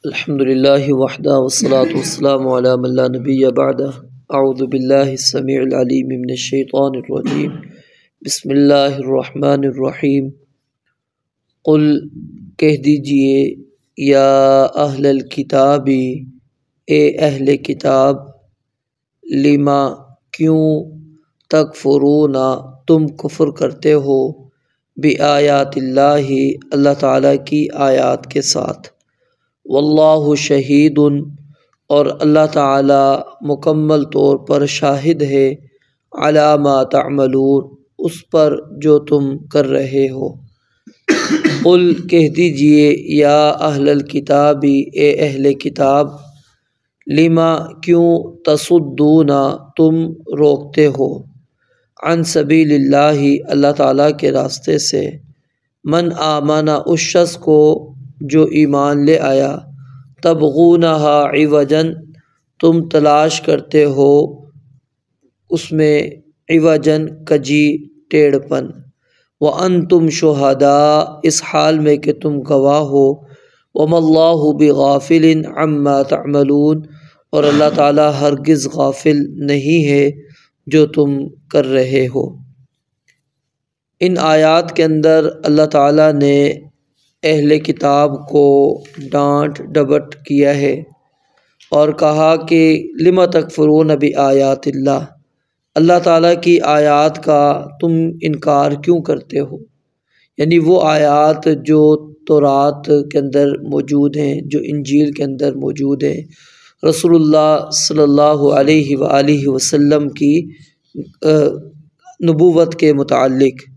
الحمد للہ وحدہ والصلاة والسلام علی من لا نبی بعدہ اعوذ باللہ السمیع العلیم من الشیطان الرجیم بسم اللہ الرحمن الرحیم قل کہہ دیجئے یا اہل الکتاب اے اہل کتاب لما کیوں تکفرون تم کفر کرتے ہو بآیات اللہ اللہ تعالیٰ کی آیات کے ساتھ واللہ شہید اور اللہ تعالیٰ مکمل طور پر شاہد ہے علی ما تعملون اس پر جو تم کر رہے ہو قل کہہ دیجئے یا اہل الکتاب اے اہل کتاب لما کیوں تصدون تم روکتے ہو عن سبیل اللہ اللہ تعالیٰ کے راستے سے من آمن اس شخص کو جو ایمان لے آیا تبغونہا عوجا تم تلاش کرتے ہو اس میں عوجا کجی ٹیڑھ پن وانتم شہداء اس حال میں کہ تم گواہ ہو وما اللہ بغافل عما تعملون اور اللہ تعالیٰ ہرگز غافل نہیں ہے جو تم کر رہے ہو۔ ان آیات کے اندر اللہ تعالیٰ نے اہل کتاب کو ڈانٹ ڈپٹ کیا ہے اور کہا کہ لم تکفرون بآیات اللہ اللہ تعالیٰ کی آیات کا تم انکار کیوں کرتے ہو، یعنی وہ آیات جو تورات کے اندر موجود ہیں، جو انجیل کے اندر موجود ہیں، رسول اللہ صلی اللہ علیہ وآلہ وسلم کی نبوت کے متعلق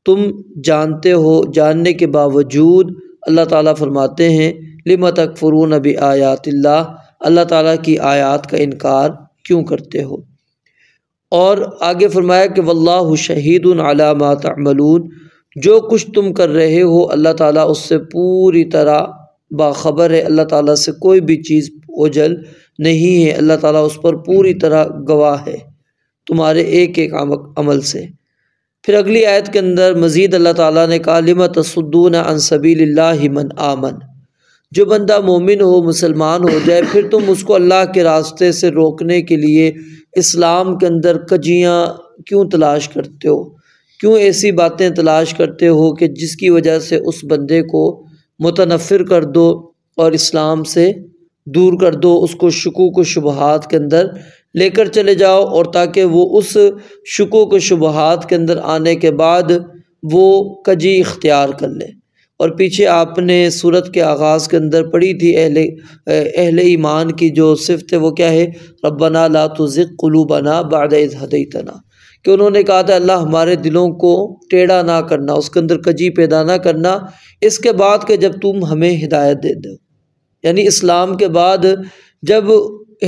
تم جانتے ہو، جاننے کے باوجود اللہ تعالیٰ فرماتے ہیں لم تکفرون بآیات اللہ اللہ تعالیٰ کی آیات کا انکار کیوں کرتے ہو۔ اور آگے فرمایا کہ واللہ شہید علی ما تعملون جو کچھ تم کر رہے ہو اللہ تعالیٰ اس سے پوری طرح باخبر ہے، اللہ تعالیٰ سے کوئی بھی چیز اوجھل نہیں ہے، اللہ تعالیٰ اس پر پوری طرح گواہ ہے تمہارے ایک ایک عمل سے۔ پھر اگلی آیت کے اندر مزید اللہ تعالیٰ نے کہا لم تصدون عن سبیل اللہ من آمن جو بندہ مومن ہو، مسلمان ہو جائے، پھر تم اس کو اللہ کے راستے سے روکنے کے لیے اسلام کے اندر کجیاں کیوں تلاش کرتے ہو، کیوں ایسی باتیں تلاش کرتے ہو کہ جس کی وجہ سے اس بندے کو متنفر کر دو اور اسلام سے دور کر دو، اس کو شکوک و شبہات کے اندر لے کر چلے جاؤ، اور تاکہ وہ اس شکوک و شبہات کے اندر آنے کے بعد وہ کجی اختیار کر لے۔ اور پیچھے آپ نے سورت کے آغاز کے اندر پڑھی تھی اہل ایمان کی جو صفت ہے وہ کیا ہے، ربنا لا تزغ قلوبنا بعد اذ ہدیتنا، کہ انہوں نے کہا تھا اللہ ہمارے دلوں کو ٹیڑھا نہ کرنا، اس کے اندر کجی پیدا نہ کرنا اس کے بعد کہ جب تم ہمیں ہدایت دے دو، یعنی اسلام کے بعد جب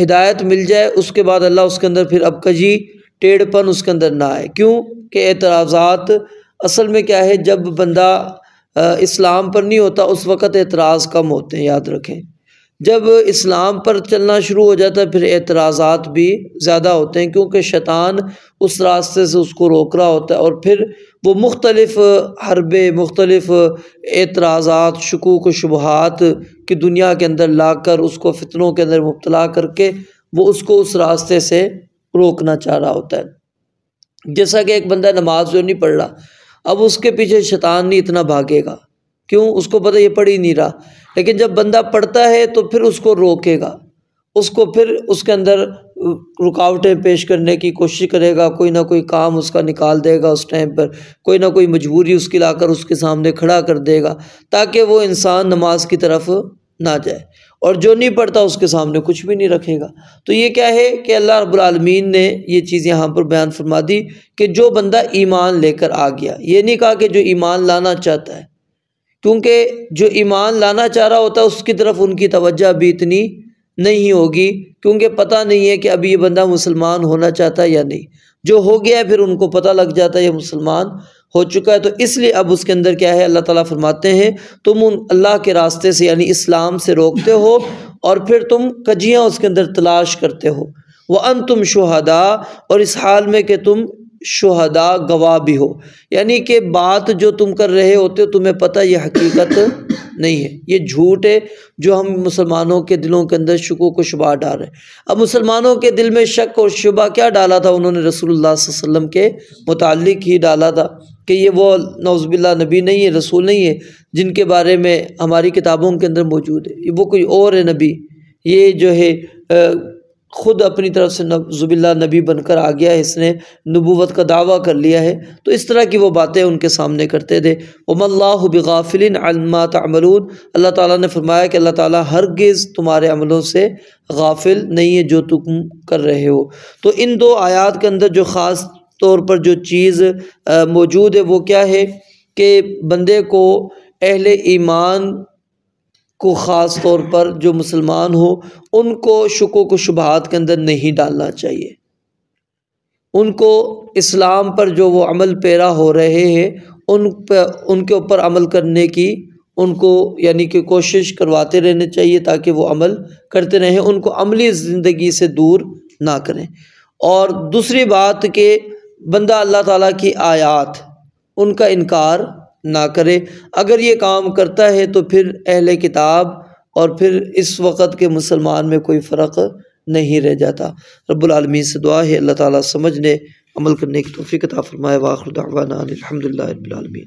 ہدایت مل جائے اس کے بعد اللہ اس کے اندر پھر اب کجی ٹیڑھ پن اس کے اندر نہ آئے۔ کیوں کہ اعتراضات اصل میں کیا ہے، جب بندہ اسلام پر نہیں ہوتا اس وقت اعتراض کم ہوتے ہیں، یاد رکھیں، جب اسلام پر چلنا شروع ہو جاتا ہے پھر اعتراضات بھی زیادہ ہوتے ہیں، کیونکہ شیطان اس راستے سے اس کو روک رہا ہوتا ہے، اور پھر وہ مختلف حربے، مختلف اعتراضات، شکوک و شبہات کی دنیا کے اندر لا کر اس کو فتنوں کے اندر مبتلا کر کے وہ اس کو اس راستے سے روکنا چاہ رہا ہوتا ہے۔ جیسا کہ ایک بندہ نماز جو نہیں پڑھ رہا، اب اس کے پیچھے شیطان نہیں اتنا بھاگے گا، کیوں؟ اس کو پتہ یہ پڑھ ہی نہیں رہا، لیکن جب بندہ پڑھتا ہے تو پھر اس کو روکے گا، اس کو پھر اس کے اندر رکاوٹیں پیش کرنے کی کوشش کرے گا، کوئی نہ کوئی کام اس کا نکال دے گا، اس ٹائم پر کوئی نہ کوئی مجبوری اس کی لا کر اس کے سامنے کھڑا کر دے گا تاکہ وہ انسان نماز کی طرف نہ جائے، اور جو نہیں پڑھتا اس کے سامنے کچھ بھی نہیں رکھے گا۔ تو یہ کیا ہے کہ اللہ رب العالمین نے یہ چیز یہاں پر بیان فرما دی کہ جو بندہ ایمان لے کر آ گیا، یہ نہیں کہا کہ جو ایمان لانا چاہتا ہے، کیونکہ جو ایمان لانا چاہ رہا ہوتا ہے اس کی طرف ان کی توجہ بھی اتنی نہیں ہوگی، کیونکہ پتہ نہیں ہے کہ ابھی یہ بندہ مسلمان ہونا چاہتا ہے یا نہیں، جو ہو گیا ہے پھر ان کو پتہ لگ جاتا ہے یہ مسلمان ہو چکا ہے، تو اس لیے اب اس کے اندر کیا ہے، اللہ تعالیٰ فرماتے ہیں تم ان اللہ کے راستے سے یعنی اسلام سے روکتے ہو اور پھر تم کجیاں اس کے اندر تلاش کرتے ہو، وَأَنْتُمْ شُهَدَاء اور اس حال میں کہ تم شہداء گواہ بھی ہو، یعنی کہ بات جو تم کر رہے ہوتے ہو تمہیں پتہ یہ حقیقت نہیں ہے، یہ جھوٹ ہے جو ہم مسلمانوں کے دلوں کے اندر شکوک و شبہ ڈال رہے ہیں۔ اب مسلمانوں کے دل میں شک اور شبہ کیا ڈالا تھا انہوں نے؟ رسول اللہ صلی اللہ علیہ وسلم کے متعلق ہی ڈالا تھا کہ یہ وہ نعوذ باللہ نبی نہیں ہے، رسول نہیں ہے جن کے بارے میں ہماری کتابوں کے اندر موجود ہے، یہ وہ کوئی اور ہے نبی، یہ جو ہے خود اپنی طرف سے نعوذ باللہ نبی بن کر آ گیا ہے، اس نے نبوت کا دعویٰ کر لیا ہے۔ تو اس طرح کی وہ باتیں ان کے سامنے کرتے تھے۔ وَمَا اللَّهُ بِغَافِلٍ عَمَّا تَعْمَلُونَ، اللہ تعالیٰ نے فرمایا کہ اللہ تعالیٰ ہرگز تمہارے عملوں سے غافل نہیں ہے جو تم کر رہے ہو۔ تو ان دو آیات کے اندر جو خاص طور پر جو چیز موجود ہے وہ کیا ہے کہ بندے کو اہل ایمان کو خاص طور پر جو مسلمان ہو ان کو شکوک و شبہات کے اندر نہیں ڈالنا چاہیے، ان کو اسلام پر جو وہ عمل پیرا ہو رہے ہیں ان کے اوپر عمل کرنے کی ان کو یعنی کہ کوشش کرواتے رہنے چاہیے تاکہ وہ عمل کرتے رہیں، ان کو عملی زندگی سے دور نہ کریں۔ اور دوسری بات کہ بندہ اللہ تعالیٰ کی آیات ان کا انکار نہ کرے، اگر یہ کام کرتا ہے تو پھر اہل کتاب اور پھر اس وقت کے مسلمان میں کوئی فرق نہیں رہ جاتا۔ رب العالمین سے دعا ہے اللہ تعالیٰ سمجھنے عمل کرنے کی توفیق عطا فرمائے۔ وآخر دعوانا الحمدللہ رب العالمین۔